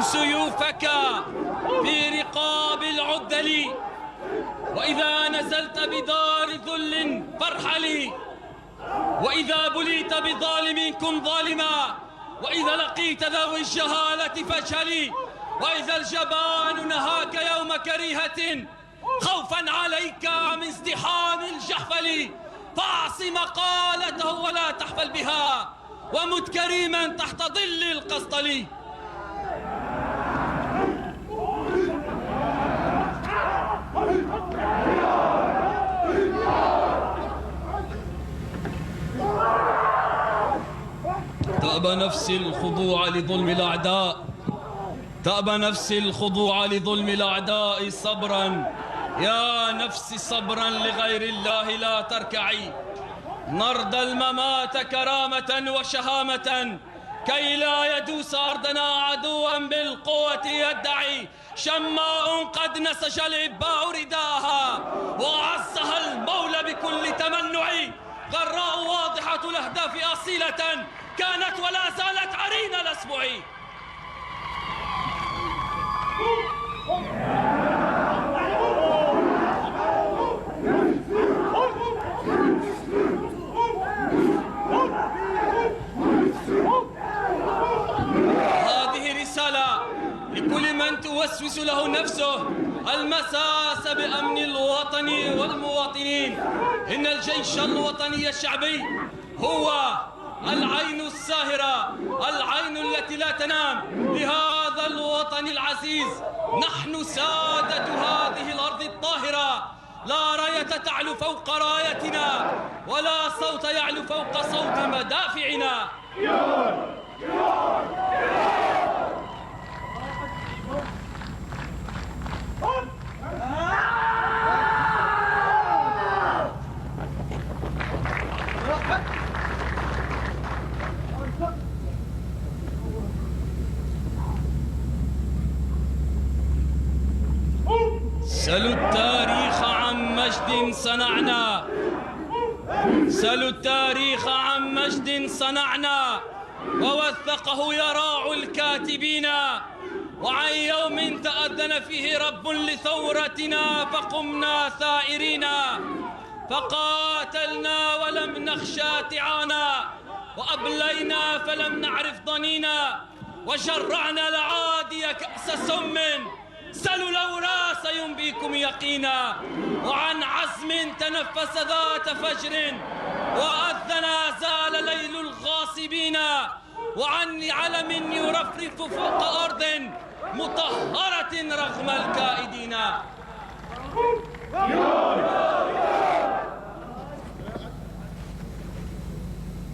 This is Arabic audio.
ضم سيوفك في رقاب العدل، وإذا نزلت بدار ذل فارحلي، وإذا بليت بظالم كن ظالما، وإذا لقيت ذوي الجهالة فاجهلي، وإذا الجبان نهاك يوم كريهة خوفا عليك من ازدحام الجحفل فاعص مقالته ولا تحفل بها، ومت كريما تحت ظل القسطل. تأبى نفسي الخضوع لظلم الأعداء، تأبى نفسي الخضوع لظلم الأعداء. صبرا يا نفسي صبرا لغير الله لا تركعي، نرضى الممات كرامة وشهامة كي لا يدوس أرضنا عدوا بالقوة يدعي. شماء قد نسج العباء رداها وعزها المولى بكل تمنع، غراء واضحة الأهداف أصيلة كانت ولا زالت عرين الأسبوع. هذه رسالة لكل من توسوس له نفسه المساس بأمن الوطن والمواطنين. إن الجيش الوطني الشعبي هو العين الساهرة، العين التي لا تنام لهذا الوطن العزيز. نحن سادة هذه الأرض الطاهرة، لا راية تعلو فوق رايتنا ولا صوت يعلو فوق صوت مدافعنا. سلوا التاريخ عن مجد صنعنا، سلوا التاريخ عن مجد صنعنا ووثقه يراع الكاتبين، وعن يوم تأذن فيه رب لثورتنا فقمنا ثائرين، فقاتلنا ولم نخشى تعانا، وأبلينا فلم نعرف ضنينا، وشرعنا العادي كأس سم. سلوا الأوراس ينبيكم يقينا، وعن عزم تنفس ذات فجر وأذن زال ليل الغاصبين، وعن علم يرفرف فوق أرض مطهرة رغم الكائدين.